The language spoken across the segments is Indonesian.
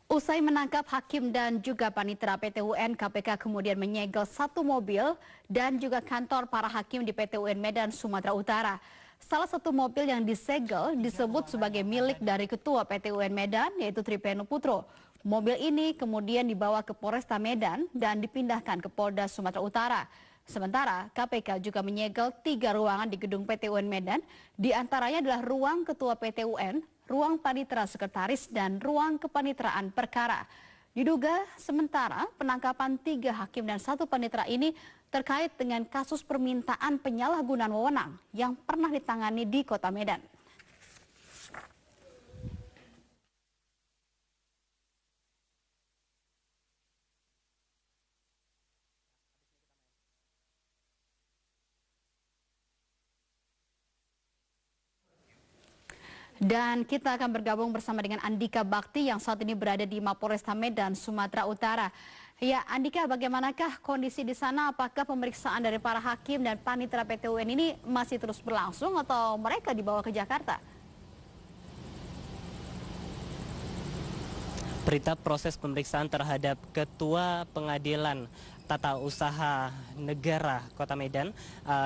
Usai menangkap hakim dan juga panitera PT UN, KPK kemudian menyegel satu mobil dan juga kantor para hakim di PT UN Medan, Sumatera Utara. Salah satu mobil yang disegel disebut sebagai milik dari Ketua PT UN Medan, yaitu Tripeno Putro. Mobil ini kemudian dibawa ke Polresta Medan dan dipindahkan ke Polda Sumatera Utara. Sementara KPK juga menyegel 3 ruangan di gedung PT UN Medan, di antaranya adalah ruang Ketua PT UN, ruang panitera sekretaris, dan ruang kepanitraan perkara. Diduga sementara penangkapan 3 hakim dan 1 panitera ini terkait dengan kasus permintaan penyalahgunaan wewenang yang pernah ditangani di Kota Medan. Dan kita akan bergabung bersama dengan Andika Bakti yang saat ini berada di Mapolresta Medan, Sumatera Utara. Ya, Andika, bagaimanakah kondisi di sana? Apakah pemeriksaan dari para hakim dan panitera PT UN ini masih terus berlangsung atau mereka dibawa ke Jakarta? Berita proses pemeriksaan terhadap Ketua Pengadilan Tata Usaha Negara Kota Medan,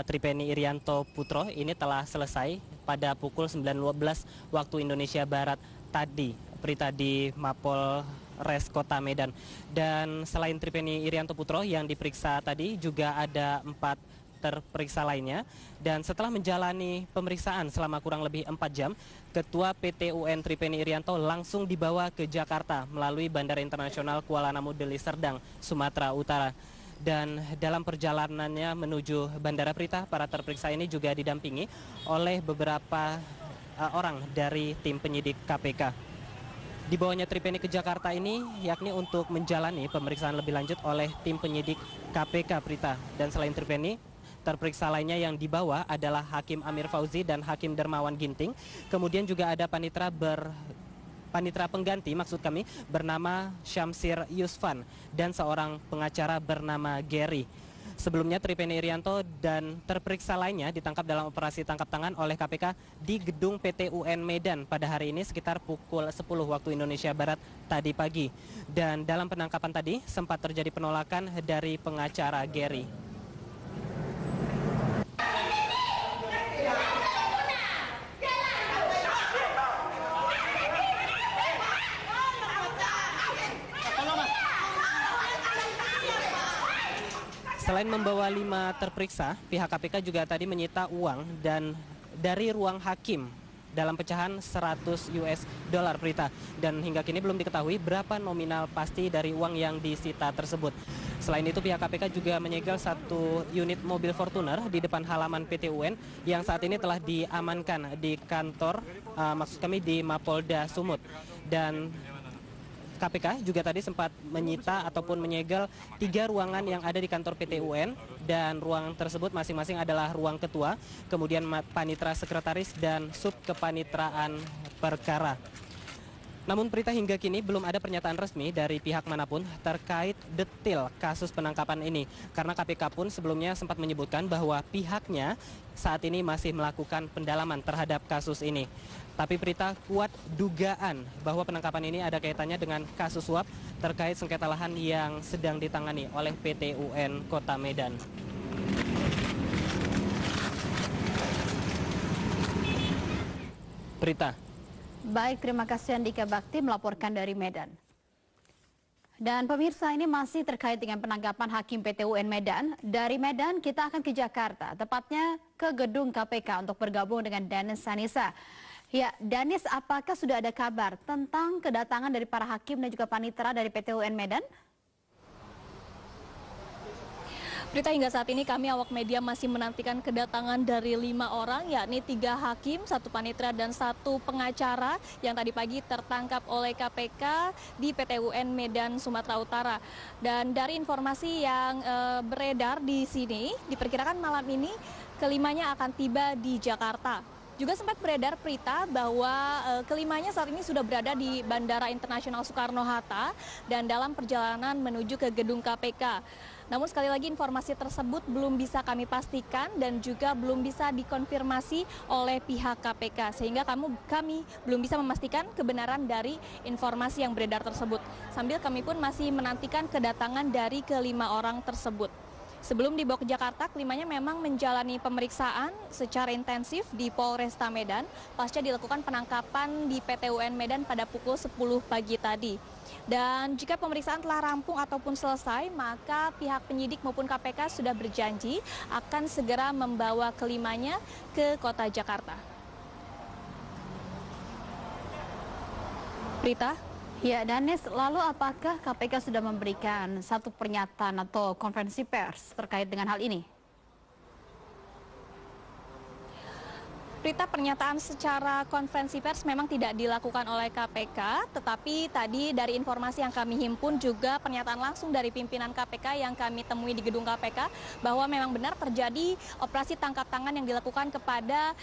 Tripeni Irianto Putro, ini telah selesai pada pukul 19.15 waktu Indonesia Barat tadi. Berita di Mapolres Kota Medan. Dan selain Tripeni Irianto Putro yang diperiksa tadi, juga ada 4 terperiksa lainnya. Dan setelah menjalani pemeriksaan selama kurang lebih 4 jam, Ketua PT UN Tripeni Irianto langsung dibawa ke Jakarta melalui Bandara Internasional Kuala Namu Deli Serdang, Sumatera Utara. Dan dalam perjalanannya menuju Bandara Prita, para terperiksa ini juga didampingi oleh beberapa orang dari tim penyidik KPK. Dibawanya Tripeni ke Jakarta ini yakni untuk menjalani pemeriksaan lebih lanjut oleh tim penyidik KPK Prita. Dan selain Tripeni, terperiksa lainnya yang dibawa adalah Hakim Amir Fauzi dan Hakim Dermawan Ginting. Kemudian juga ada panitera pengganti bernama Syamsir Yusfan dan seorang pengacara bernama Gary. Sebelumnya Tripeni Irianto dan terperiksa lainnya ditangkap dalam operasi tangkap tangan oleh KPK di gedung PT UN Medan pada hari ini sekitar pukul 10 waktu Indonesia Barat tadi pagi. Dan dalam penangkapan tadi sempat terjadi penolakan dari pengacara Gary. Selain membawa 5 terperiksa, pihak KPK juga tadi menyita uang dan dari ruang hakim dalam pecahan 100 US dollar Prita. Dan hingga kini belum diketahui berapa nominal pasti dari uang yang disita tersebut. Selain itu pihak KPK juga menyegel 1 unit mobil Fortuner di depan halaman PT UN yang saat ini telah diamankan di kantor, di Mapolda Sumut. Dan KPK juga tadi sempat menyita ataupun menyegel 3 ruangan yang ada di kantor PT UN, dan ruangan tersebut masing-masing adalah ruang ketua, kemudian panitera sekretaris dan sub kepanitraan perkara. Namun Prita, hingga kini belum ada pernyataan resmi dari pihak manapun terkait detail kasus penangkapan ini, karena KPK pun sebelumnya sempat menyebutkan bahwa pihaknya saat ini masih melakukan pendalaman terhadap kasus ini. Tapi Prita, kuat dugaan bahwa penangkapan ini ada kaitannya dengan kasus suap terkait sengketa lahan yang sedang ditangani oleh PT UN Kota Medan. Prita. Baik, terima kasih Andika Bakti melaporkan dari Medan. Dan pemirsa, ini masih terkait dengan penangkapan Hakim PT UN Medan. Dari Medan kita akan ke Jakarta, tepatnya ke gedung KPK untuk bergabung dengan Danis Sanisa. Ya, Danis, apakah sudah ada kabar tentang kedatangan dari para hakim dan juga panitera dari PT UN Medan? Berita hingga saat ini kami awak media masih menantikan kedatangan dari 5 orang, yakni 3 hakim, 1 panitera dan 1 pengacara yang tadi pagi tertangkap oleh KPK di PT UN Medan, Sumatera Utara. Dan dari informasi yang beredar di sini, diperkirakan malam ini kelimanya akan tiba di Jakarta. Juga sempat beredar berita bahwa kelimanya saat ini sudah berada di Bandara Internasional Soekarno-Hatta dan dalam perjalanan menuju ke gedung KPK. Namun sekali lagi informasi tersebut belum bisa kami pastikan dan juga belum bisa dikonfirmasi oleh pihak KPK. Sehingga kami belum bisa memastikan kebenaran dari informasi yang beredar tersebut. Sambil kami pun masih menantikan kedatangan dari kelima orang tersebut. Sebelum dibawa ke Jakarta, kelimanya memang menjalani pemeriksaan secara intensif di Polresta Medan pasca dilakukan penangkapan di PT UN Medan pada pukul 10 pagi tadi. Dan jika pemeriksaan telah rampung ataupun selesai, maka pihak penyidik maupun KPK sudah berjanji akan segera membawa kelimanya ke kota Jakarta. Prita? Ya, Danis, lalu apakah KPK sudah memberikan satu pernyataan atau konferensi pers terkait dengan hal ini? Prita, pernyataan secara konferensi pers memang tidak dilakukan oleh KPK, tetapi tadi dari informasi yang kami himpun juga pernyataan langsung dari pimpinan KPK yang kami temui di gedung KPK bahwa memang benar terjadi operasi tangkap tangan yang dilakukan kepada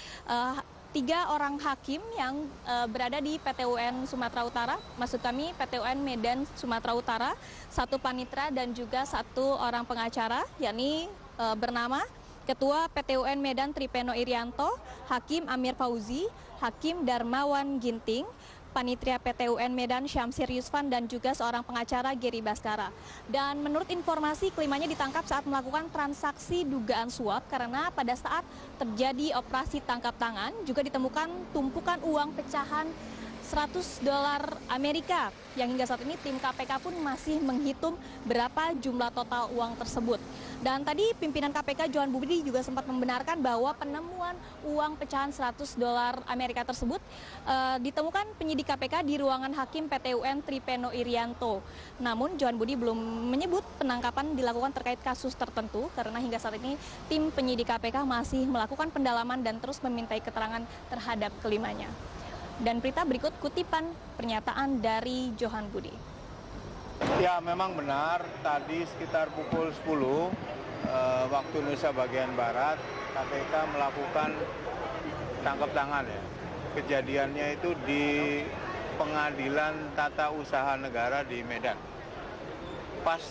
3 orang hakim yang berada di PT UN Sumatera Utara, maksud kami PT UN Medan Sumatera Utara, 1 panitra dan juga 1 orang pengacara, yakni bernama Ketua PT UN Medan Tripeno Irianto, Hakim Amir Fauzi, Hakim Darmawan Ginting, Panitria PT UN Medan Syamsir Yusfan dan juga seorang pengacara Geri Baskara. Dan menurut informasi kelimanya ditangkap saat melakukan transaksi dugaan suap karena pada saat terjadi operasi tangkap tangan juga ditemukan tumpukan uang pecahan $100 Amerika yang hingga saat ini tim KPK pun masih menghitung berapa jumlah total uang tersebut. Dan tadi pimpinan KPK Johan Budi juga sempat membenarkan bahwa penemuan uang pecahan $100 Amerika tersebut ditemukan penyidik KPK di ruangan Hakim PT UN Tripeno Irianto. Namun Johan Budi belum menyebut penangkapan dilakukan terkait kasus tertentu karena hingga saat ini tim penyidik KPK masih melakukan pendalaman dan terus memintai keterangan terhadap kelimanya. Dan berita berikut kutipan pernyataan dari Johan Budi. Ya, memang benar tadi sekitar pukul 10 waktu Indonesia bagian Barat KPK melakukan tangkap tangan ya. Kejadiannya itu di Pengadilan Tata Usaha Negara di Medan. Pas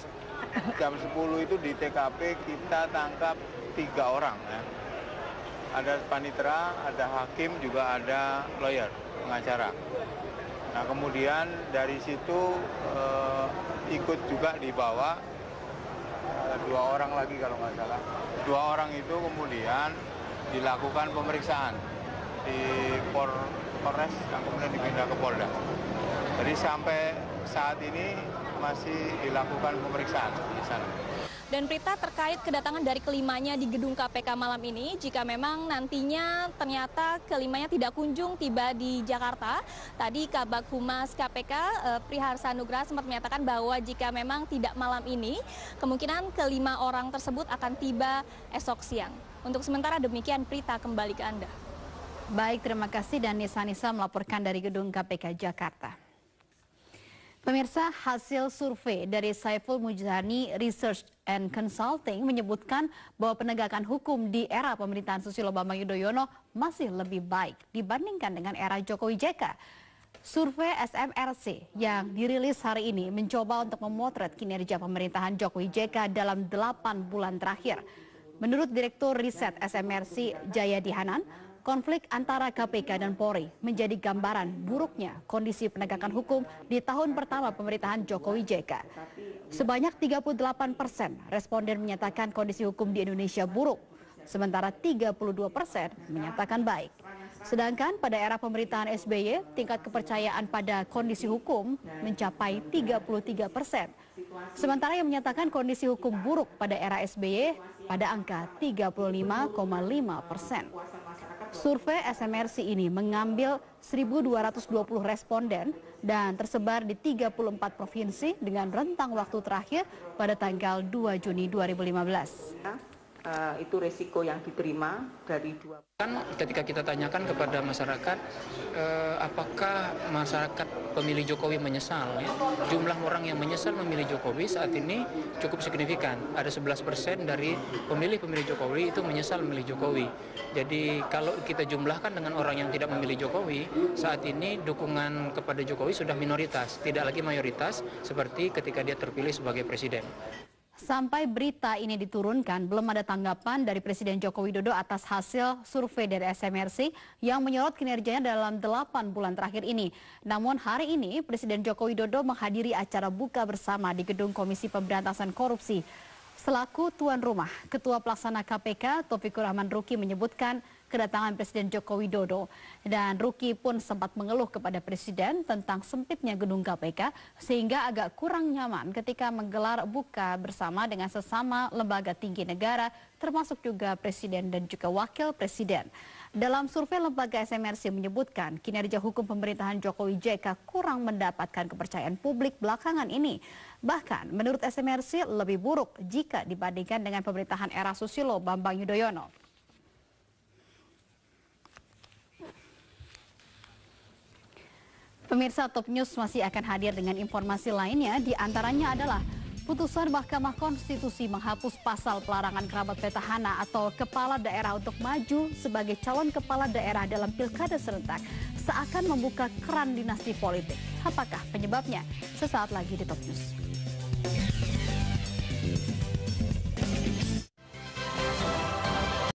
jam 10 itu di TKP kita tangkap 3 orang ya. Ada panitera, ada hakim, juga ada lawyer, pengacara. Nah kemudian dari situ ikut juga dibawa 2 orang lagi kalau nggak salah. 2 orang itu kemudian dilakukan pemeriksaan di Polres yang kemudian dipindah ke Polda. Jadi sampai saat ini masih dilakukan pemeriksaan di sana. Dan berita terkait kedatangan dari kelimanya di gedung KPK malam ini, jika memang nantinya ternyata kelimanya tidak kunjung tiba di Jakarta, tadi Kabag Humas KPK Priharsa Nugraha sempat menyatakan bahwa jika memang tidak malam ini, kemungkinan kelima orang tersebut akan tiba esok siang. Untuk sementara demikian, Prita kembali ke Anda. Baik, terima kasih dan Nisa melaporkan dari gedung KPK Jakarta. Pemirsa, hasil survei dari Saiful Mujani Research and Consulting menyebutkan bahwa penegakan hukum di era pemerintahan Susilo Bambang Yudhoyono masih lebih baik dibandingkan dengan era Jokowi JK. Survei SMRC yang dirilis hari ini mencoba untuk memotret kinerja pemerintahan Jokowi JK dalam 8 bulan terakhir. Menurut Direktur Riset SMRC Jayadi Hanan, konflik antara KPK dan Polri menjadi gambaran buruknya kondisi penegakan hukum di tahun pertama pemerintahan Jokowi JK. Sebanyak 38% responden menyatakan kondisi hukum di Indonesia buruk, sementara 32% menyatakan baik. Sedangkan pada era pemerintahan SBY, tingkat kepercayaan pada kondisi hukum mencapai 33%. Sementara yang menyatakan kondisi hukum buruk pada era SBY pada angka 35,5%. Survei SMRC ini mengambil 1.220 responden dan tersebar di 34 provinsi dengan rentang waktu terakhir pada tanggal 2 Juni 2015. itu resiko yang diterima dari dua. Kan ketika kita tanyakan kepada masyarakat, apakah masyarakat pemilih Jokowi menyesal? Ya? Jumlah orang yang menyesal memilih Jokowi saat ini cukup signifikan. Ada 11% dari pemilih Jokowi itu menyesal memilih Jokowi. Jadi kalau kita jumlahkan dengan orang yang tidak memilih Jokowi, saat ini dukungan kepada Jokowi sudah minoritas, tidak lagi mayoritas seperti ketika dia terpilih sebagai presiden. Sampai berita ini diturunkan, belum ada tanggapan dari Presiden Joko Widodo atas hasil survei dari SMRC yang menyorot kinerjanya dalam 8 bulan terakhir ini. Namun hari ini Presiden Joko Widodo menghadiri acara buka bersama di Gedung Komisi Pemberantasan Korupsi. Selaku tuan rumah, Ketua Pelaksana KPK Taufikur Rahman Ruki menyebutkan kedatangan Presiden Joko Widodo. Dan Ruki pun sempat mengeluh kepada Presiden tentang sempitnya gedung KPK sehingga agak kurang nyaman ketika menggelar buka bersama dengan sesama lembaga tinggi negara termasuk juga Presiden dan juga Wakil Presiden. Dalam survei lembaga SMRC menyebutkan kinerja hukum pemerintahan Jokowi JK kurang mendapatkan kepercayaan publik belakangan ini. Bahkan menurut SMRC lebih buruk jika dibandingkan dengan pemerintahan era Susilo Bambang Yudhoyono. Pemirsa, Top News masih akan hadir dengan informasi lainnya, di antaranya adalah putusan Mahkamah Konstitusi menghapus pasal pelarangan kerabat petahana atau kepala daerah untuk maju sebagai calon kepala daerah dalam pilkada serentak seakan membuka keran dinasti politik. Apakah penyebabnya? Sesaat lagi di Top News.